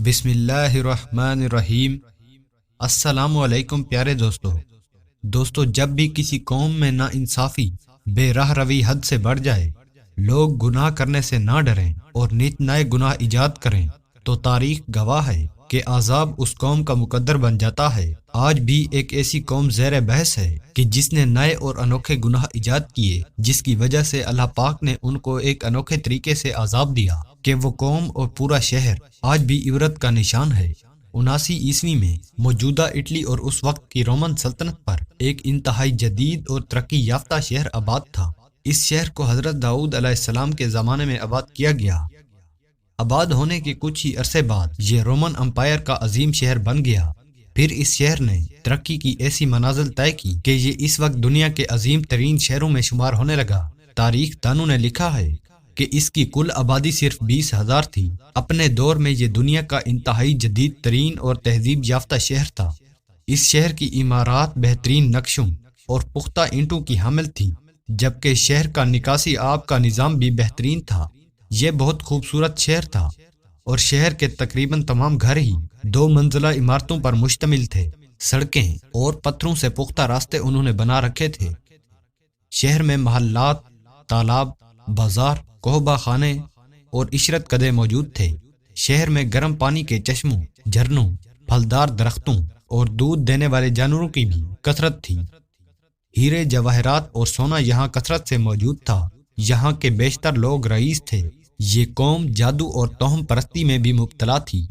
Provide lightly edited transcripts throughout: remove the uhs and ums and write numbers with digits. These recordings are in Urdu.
بسم اللہ الرحمن الرحیم۔ السلام علیکم پیارے دوستو، جب بھی کسی قوم میں نا انصافی، بے راہ روی حد سے بڑھ جائے، لوگ گناہ کرنے سے نہ ڈریں اور نت نئے گناہ ایجاد کریں، تو تاریخ گواہ ہے کہ عذاب اس قوم کا مقدر بن جاتا ہے۔ آج بھی ایک ایسی قوم زیر بحث ہے کہ جس نے نئے اور انوکھے گناہ ایجاد کیے، جس کی وجہ سے اللہ پاک نے ان کو ایک انوکھے طریقے سے عذاب دیا کہ وہ قوم اور پورا شہر آج بھی عبرت کا نشان ہے۔ 79 میں موجودہ اٹلی اور اس وقت کی رومن سلطنت پر ایک انتہائی جدید اور ترقی یافتہ شہر آباد تھا۔ اس شہر کو حضرت داؤد علیہ السلام کے زمانے میں آباد کیا گیا۔ آباد ہونے کے کچھ ہی عرصے بعد یہ رومن امپائر کا عظیم شہر بن گیا۔ پھر اس شہر نے ترقی کی ایسی منازل طے کی کہ یہ اس وقت دنیا کے عظیم ترین شہروں میں شمار ہونے لگا۔ تاریخ دانوں نے لکھا ہے کہ اس کی کل آبادی صرف 20,000 تھی۔ اپنے دور میں یہ دنیا کا انتہائی جدید ترین اور تہذیب یافتہ شہر تھا۔ اس شہر کی عمارات بہترین نقشوں اور پختہ اینٹوں کی حامل تھی، جبکہ شہر کا نکاسی آب کا نظام بھی بہترین تھا۔ یہ بہت خوبصورت شہر تھا اور شہر کے تقریباً تمام گھر ہی 2 منزلہ عمارتوں پر مشتمل تھے۔ سڑکیں اور پتھروں سے پختہ راستے انہوں نے بنا رکھے تھے۔ شہر میں محلات، تالاب، بازار، قہبہ خانے اور عشرت کدے موجود تھے۔ شہر میں گرم پانی کے چشموں، جھرنوں، پھلدار درختوں اور دودھ دینے والے جانوروں کی بھی کثرت تھی۔ ہیرے، جواہرات اور سونا یہاں کثرت سے موجود تھا۔ یہاں کے بیشتر لوگ رئیس تھے۔ یہ قوم جادو اور توہم پرستی میں بھی مبتلا تھی۔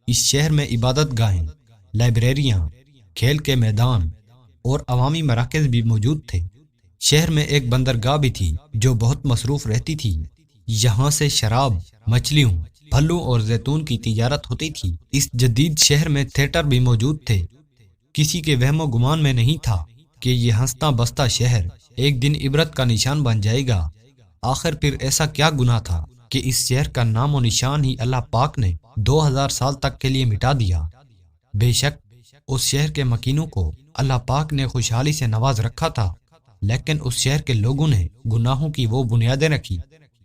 اس شہر میں عبادت گاہیں، لائبریریاں، کھیل کے میدان اور عوامی مراکز بھی موجود تھے۔ شہر میں ایک بندرگاہ بھی تھی جو بہت مصروف رہتی تھی۔ یہاں سے شراب، مچھلیوں، پھلوں اور زیتون کی تجارت ہوتی تھی۔ اس جدید شہر میں تھیٹر بھی موجود تھے۔ کسی کے وہم و گمان میں نہیں تھا کہ یہ ہنستا بستا شہر ایک دن عبرت کا نشان بن جائے گا۔ آخر پھر ایسا کیا گناہ تھا کہ اس شہر کا نام و نشان ہی اللہ پاک نے 2000 سال تک کے لیے مٹا دیا؟ بے شک اس شہر کے مکینوں کو اللہ پاک نے خوشحالی سے نواز رکھا تھا، لیکن اس شہر کے لوگوں نے گناہوں کی وہ بنیادیں رکھی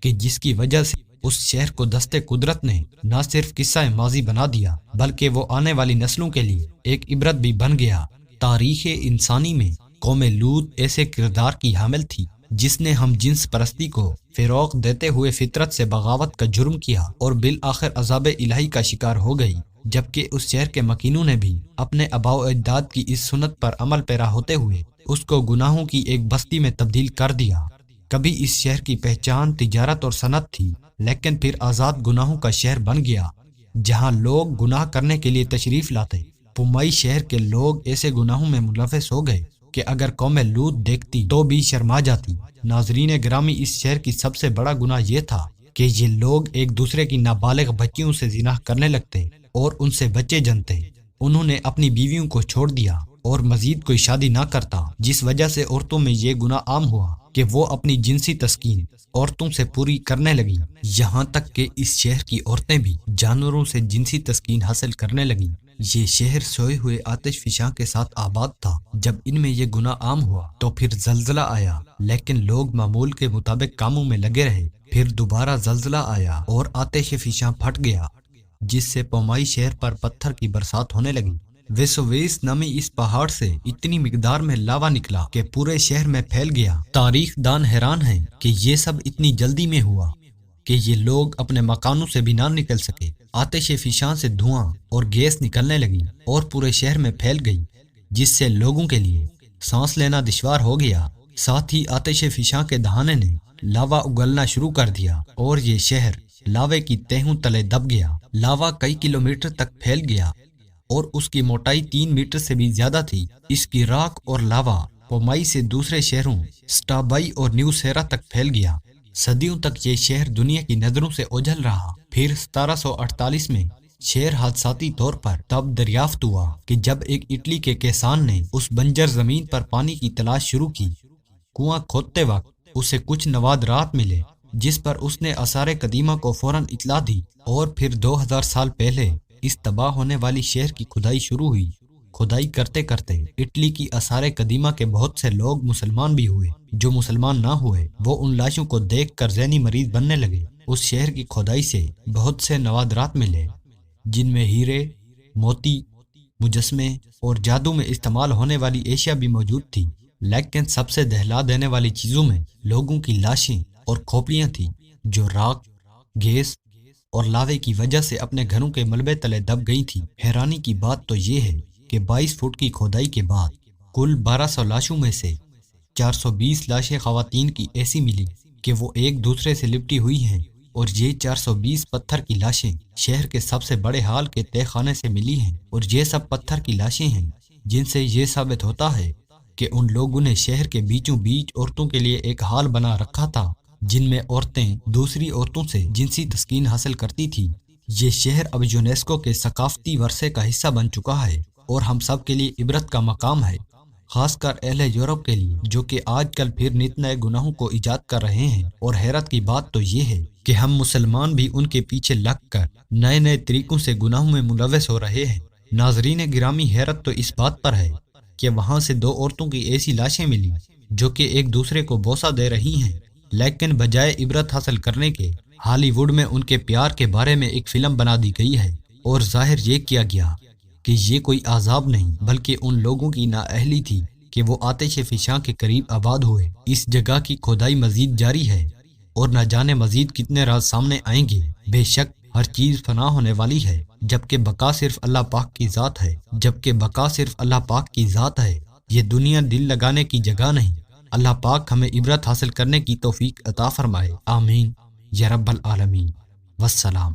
کہ جس کی وجہ سے اس شہر کو دستے قدرت نے نہ صرف قصہ ماضی بنا دیا، بلکہ وہ آنے والی نسلوں کے لیے ایک عبرت بھی بن گیا۔ تاریخ انسانی میں قوم لوط ایسے کردار کی حامل تھی جس نے ہم جنس پرستی کو فروغ دیتے ہوئے فطرت سے بغاوت کا جرم کیا اور بالآخر عذاب الہی کا شکار ہو گئی، جبکہ اس شہر کے مکینوں نے بھی اپنے آباء و اجداد کی اس سنت پر عمل پیرا ہوتے ہوئے اس کو گناہوں کی ایک بستی میں تبدیل کر دیا۔ کبھی اس شہر کی پہچان تجارت اور صنعت تھی، لیکن پھر آزاد گناہوں کا شہر بن گیا جہاں لوگ گناہ کرنے کے لیے تشریف لاتے۔ پومائی شہر کے لوگ ایسے گناہوں میں ملوث ہو گئے کہ اگر قوم لوط دیکھتی تو بھی شرما جاتی۔ ناظرین گرامی، اس شہر کی سب سے بڑا گناہ یہ تھا کہ یہ لوگ ایک دوسرے کی نابالغ بچیوں سے زنا کرنے لگتے اور ان سے بچے جنتے۔ انہوں نے اپنی بیویوں کو چھوڑ دیا اور مزید کوئی شادی نہ کرتا، جس وجہ سے عورتوں میں یہ گناہ عام ہوا کہ وہ اپنی جنسی تسکین عورتوں سے پوری کرنے لگیں، یہاں تک کہ اس شہر کی عورتیں بھی جانوروں سے جنسی تسکین حاصل کرنے لگیں۔ یہ شہر سوئے ہوئے آتش فشاں کے ساتھ آباد تھا۔ جب ان میں یہ گناہ عام ہوا تو پھر زلزلہ آیا، لیکن لوگ معمول کے مطابق کاموں میں لگے رہے۔ پھر دوبارہ زلزلہ آیا اور آتش فشاں پھٹ گیا، جس سے پومائی شہر پر پتھر کی برسات ہونے لگی۔ ویسوویس نامی اس پہاڑ سے اتنی مقدار میں لاوا نکلا کہ پورے شہر میں پھیل گیا۔ تاریخ دان حیران ہیں کہ یہ سب اتنی جلدی میں ہوا کہ یہ لوگ اپنے مکانوں سے بھی نہ نکل سکے۔ آتش فشاں سے دھواں اور گیس نکلنے لگی اور پورے شہر میں پھیل گئی، جس سے لوگوں کے لیے سانس لینا دشوار ہو گیا۔ ساتھ ہی آتش فشاں کے دہانے نے لاوا اگلنا شروع کر دیا اور یہ شہر لاوے کی تہوں تلے دب گیا۔ لاوا کئی کلومیٹر تک پھیل گیا اور اس کی موٹائی 3 میٹر سے بھی زیادہ تھی۔ اس کی راکھ اور لاوا پومائی سے دوسرے شہروں سٹابائی اور نیو سیرا تک پھیل گیا۔ صدیوں تک یہ شہر دنیا کی نظروں سے اوجھل رہا۔ پھر 1748 میں شہر حادثاتی طور پر تب دریافت ہوا کہ جب ایک اٹلی کے کسان نے اس بنجر زمین پر پانی کی تلاش شروع کی، کنواں کھودتے وقت اسے کچھ نوادرات ملے، جس پر اس نے آثار قدیمہ کو فوراً اطلاع دی اور پھر 2000 سال پہلے اس تباہ ہونے والی شہر کی کھدائی شروع ہوئی۔ کھدائی کرتے کرتے اٹلی کی آثار قدیمہ کے بہت سے لوگ مسلمان بھی ہوئے۔ جو مسلمان نہ ہوئے وہ ان لاشوں کو دیکھ کر ذہنی مریض بننے لگے۔ اس شہر کی کھدائی سے بہت سے نوادرات ملے جن میں ہیرے، موتی، مجسمے اور جادو میں استعمال ہونے والی اشیاء بھی موجود تھی، لیکن سب سے دہلا دینے والی چیزوں میں لوگوں کی لاشیں اور کھوپڑیاں تھیں جو راکھ، گیس اور لاوے کی وجہ سے اپنے گھروں کے ملبے تلے دب گئی تھی۔ حیرانی کی بات تو یہ ہے کہ 22 فٹ کی کھدائی کے بعد کل 1200 لاشوں میں سے 420 لاشیں خواتین کی ایسی ملی کہ وہ ایک دوسرے سے لپٹی ہوئی ہیں، اور یہ 420 پتھر کی لاشیں شہر کے سب سے بڑے ہال کے تہہ خانے سے ملی ہیں، اور یہ سب پتھر کی لاشیں ہیں جن سے یہ ثابت ہوتا ہے کہ ان لوگوں نے شہر کے بیچوں بیچ عورتوں کے لیے ایک ہال بنا رکھا تھا جن میں عورتیں دوسری عورتوں سے جنسی تسکین حاصل کرتی تھی۔ یہ شہر اب یونیسکو کے ثقافتی ورثے کا حصہ بن چکا ہے اور ہم سب کے لیے عبرت کا مقام ہے، خاص کر اہل یورپ کے لیے جو کہ آج کل پھر نت نئے گناہوں کو ایجاد کر رہے ہیں۔ اور حیرت کی بات تو یہ ہے کہ ہم مسلمان بھی ان کے پیچھے لگ کر نئے نئے طریقوں سے گناہوں میں ملوث ہو رہے ہیں۔ ناظرین گرامی، حیرت تو اس بات پر ہے کہ وہاں سے 2 عورتوں کی ایسی لاشیں ملی جو کہ ایک دوسرے کو بوسہ دے رہی ہیں، لیکن بجائے عبرت حاصل کرنے کے ہالی ووڈ میں ان کے پیار کے بارے میں ایک فلم بنا دی گئی ہے، اور ظاہر یہ کیا گیا کہ یہ کوئی عذاب نہیں بلکہ ان لوگوں کی نااہلی تھی کہ وہ آتش فشاں کے قریب آباد ہوئے۔ اس جگہ کی کھدائی مزید جاری ہے اور نہ جانے مزید کتنے راز سامنے آئیں گے۔ بے شک ہر چیز فنا ہونے والی ہے، جبکہ بقا صرف اللہ پاک کی ذات ہے، یہ دنیا دل لگانے کی جگہ نہیں۔ اللہ پاک ہمیں عبرت حاصل کرنے کی توفیق عطا فرمائے، آمین یا رب العالمین۔ والسلام۔